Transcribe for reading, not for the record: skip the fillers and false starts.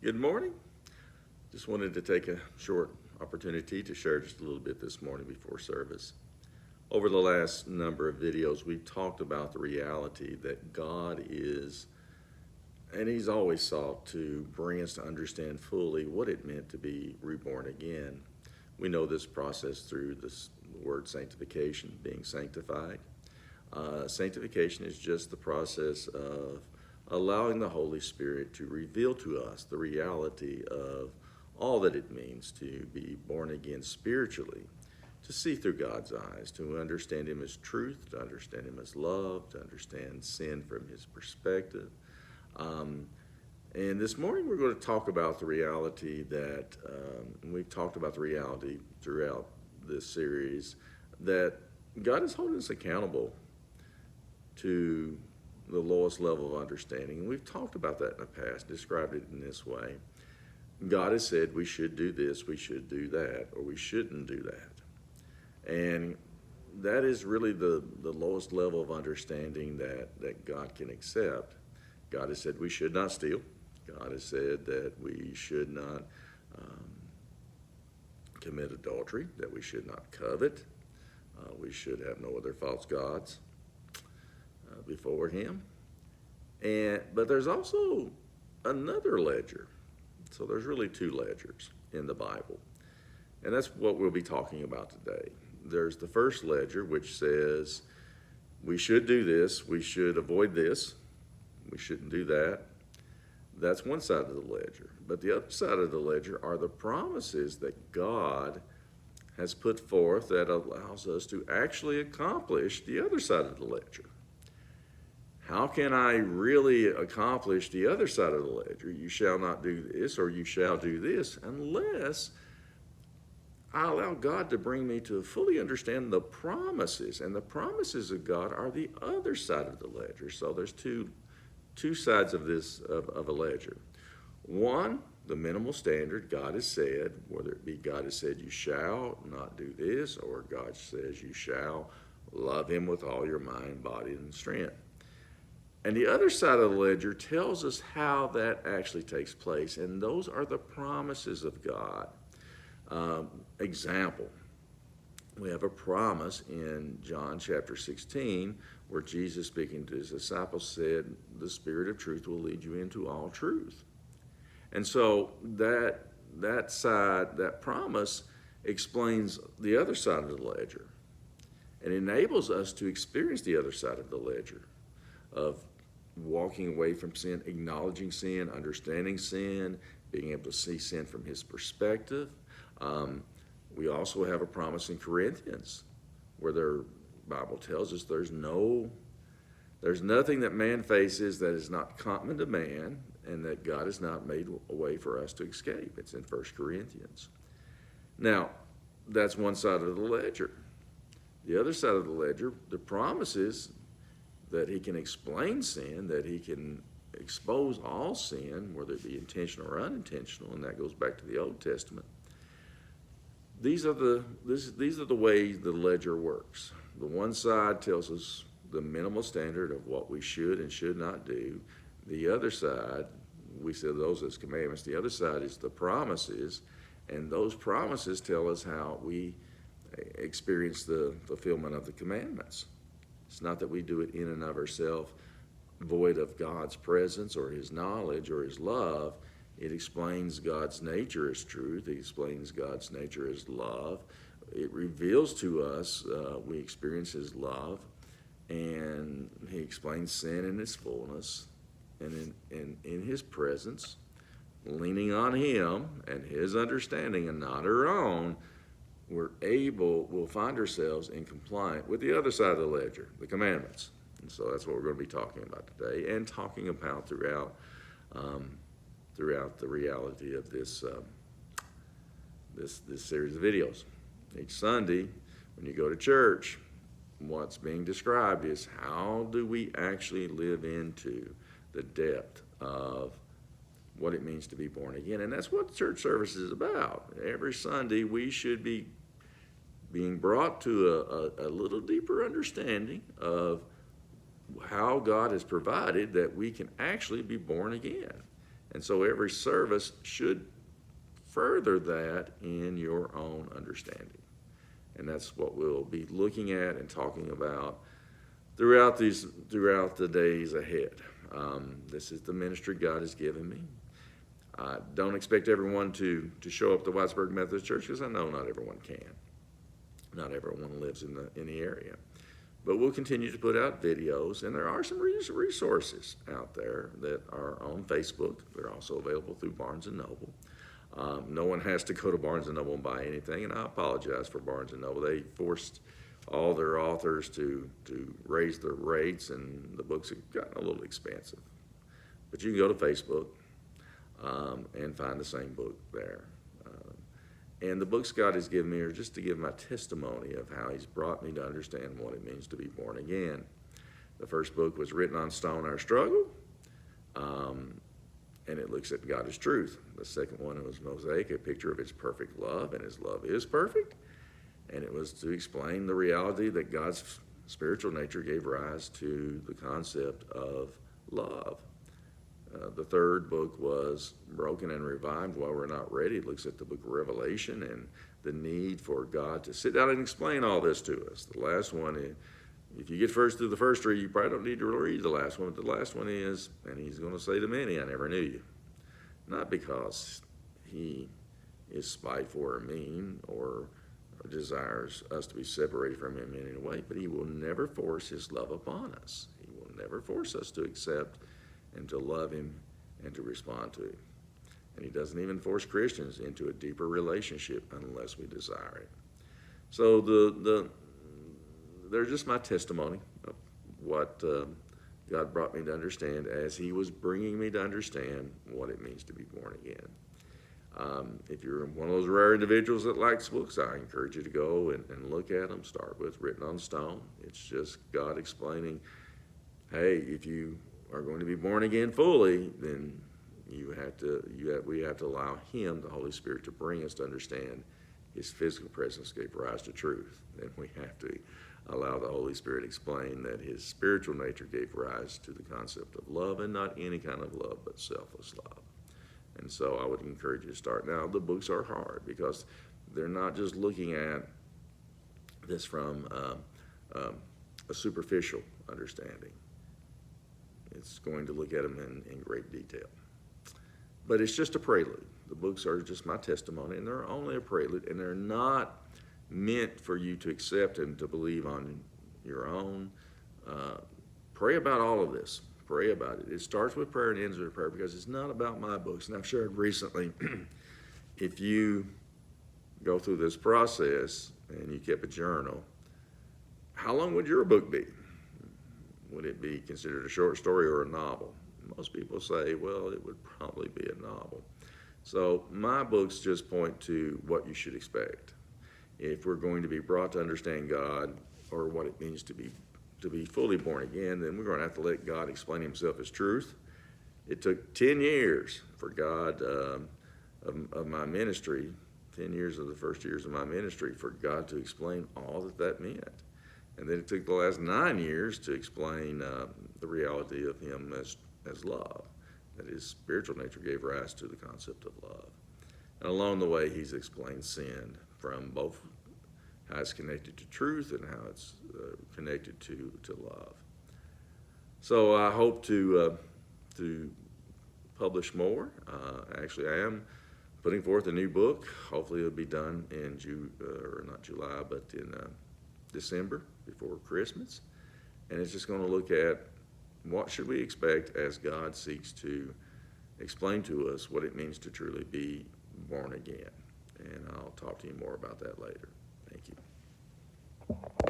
Good morning. Just wanted to take a short opportunity to share just a little bit this morning before service. Over the last number of videos, we've talked about the reality that God is, and He's always sought to bring us to understand fully what it meant to be reborn again. We know this process through this word sanctification, being sanctified. Sanctification is just the process of allowing the Holy Spirit to reveal to us the reality of all that it means to be born again spiritually, to see through God's eyes, to understand Him as truth, to understand Him as love, to understand sin from His perspective. And this morning we're going to talk about the reality that, we've talked about the reality throughout this series, that God is holding us accountable to the lowest level of understanding. And we've talked about that in the past, described it in this way. God has said we should do this, we should do that, or we shouldn't do that. And that is really the lowest level of understanding that God can accept. God has said we should not steal. God has said that we should not commit adultery, that we should not covet. We should have no other false gods before Him. But there's also another ledger. So there's really two ledgers in the Bible. And that's what we'll be talking about today. There's the first ledger, which says we should do this, we should avoid this, we shouldn't do that. That's one side of the ledger. But the other side of the ledger are the promises that God has put forth that allows us to actually accomplish the other side of the ledger. How can I really accomplish the other side of the ledger? You shall not do this, or you shall do this, unless I allow God to bring me to fully understand the promises. And the promises of God are the other side of the ledger. So there's two sides of this, of a ledger. One, the minimal standard, God has said, whether it be God has said you shall not do this, or God says you shall love Him with all your mind, body, and strength. And the other side of the ledger tells us how that actually takes place, and those are the promises of God. Example, we have a promise in John chapter 16 where Jesus, speaking to His disciples, said, the Spirit of truth will lead you into all truth. And so that side, that promise, explains the other side of the ledger and enables us to experience the other side of the ledger of walking away from sin, acknowledging sin, understanding sin, being able to see sin from His perspective. We also have a promise in Corinthians where the Bible tells us there's nothing that man faces that is not common to man, and that God has not made a way for us to escape. It's in 1 Corinthians. Now, that's one side of the ledger. The other side of the ledger, the promises that He can explain sin, that He can expose all sin, whether it be intentional or unintentional, and that goes back to the Old Testament. These are the ways the ledger works. The one side tells us the minimal standard of what we should and should not do. The other side, we say those as commandments. The other side is the promises, and those promises tell us how we experience the fulfillment of the commandments. It's not that we do it in and of ourselves, void of God's presence or His knowledge or His love. It explains God's nature as truth. It explains God's nature as love. It reveals to us, we experience His love, and He explains sin in its fullness, and in His presence, leaning on Him and His understanding and not our own, we'll find ourselves in compliance with the other side of the ledger, the commandments. And so that's what we're going to be talking about today, and talking about throughout the reality of this series of videos. Each Sunday, when you go to church, what's being described is how do we actually live into the depth of what it means to be born again. And that's what church service is about. Every Sunday, we should be being brought to a little deeper understanding of how God has provided that we can actually be born again. And so every service should further that in your own understanding. And that's what we'll be looking at and talking about throughout the days ahead. This is the ministry God has given me. I don't expect everyone to show up to Whitesburg Methodist Church, because I know not everyone can. Not everyone lives in the area. But we'll continue to put out videos, and there are some resources out there that are on Facebook. They're also available through Barnes & Noble. No one has to go to Barnes & Noble and buy anything, and I apologize for Barnes & Noble. They forced all their authors to raise their rates, and the books have gotten a little expensive. But you can go to Facebook and find the same book there. And the books God has given me are just to give my testimony of how he's brought me to understand what it means to be born again. The first book was Written on Stone, Our Struggle, and it looks at God as truth. The second one was Mosaic, a picture of his perfect love, and his love is perfect. And it was to explain the reality that God's spiritual nature gave rise to the concept of love. The third book was Broken and Revived While We're Not Ready. It looks at the book of Revelation and the need for God to sit down and explain all this to us. The last one, if you get through the first three, you probably don't need to read the last one. But the last one is, and he's going to say to many, I never knew you. Not because he is spiteful or mean or desires us to be separated from him in any way, but he will never force his love upon us. He will never force us to accept and to love him and to respond to him. And he doesn't even force Christians into a deeper relationship unless we desire it. So they're just my testimony of what God brought me to understand as he was bringing me to understand what it means to be born again. If you're one of those rare individuals that likes books, I encourage you to go and look at them. Start with Written on Stone. It's just God explaining, hey, if you are going to be born again fully, then we have to allow him, the Holy Spirit, to bring us to understand his physical presence gave rise to truth. Then we have to allow the Holy Spirit to explain that his spiritual nature gave rise to the concept of love, and not any kind of love, but selfless love. And so I would encourage you to start. Now, the books are hard because they're not just looking at this from a superficial understanding. It's going to look at them in great detail. But it's just a prelude. The books are just my testimony, and they're only a prelude, and they're not meant for you to accept and to believe on your own. Pray about all of this. Pray about it. It starts with prayer and ends with prayer, because it's not about my books. And I've shared recently, if you go through this process and you kept a journal, how long would your book be? Would it be considered a short story or a novel? Most people say, well, it would probably be a novel. So my books just point to what you should expect. If we're going to be brought to understand God, or what it means to be fully born again, then we're going to have to let God explain himself as truth. It took 10 years for God of my ministry, 10 years of the first years of my ministry, for God to explain all that meant. And then it took the last 9 years to explain the reality of him as love, that his spiritual nature gave rise to the concept of love. And along the way, he's explained sin from both how it's connected to truth and how it's connected to love. So I hope to publish more. Actually, I am putting forth a new book. Hopefully it'll be done in December, before Christmas. And it's just going to look at what should we expect as God seeks to explain to us what it means to truly be born again. And I'll talk to you more about that later. Thank you.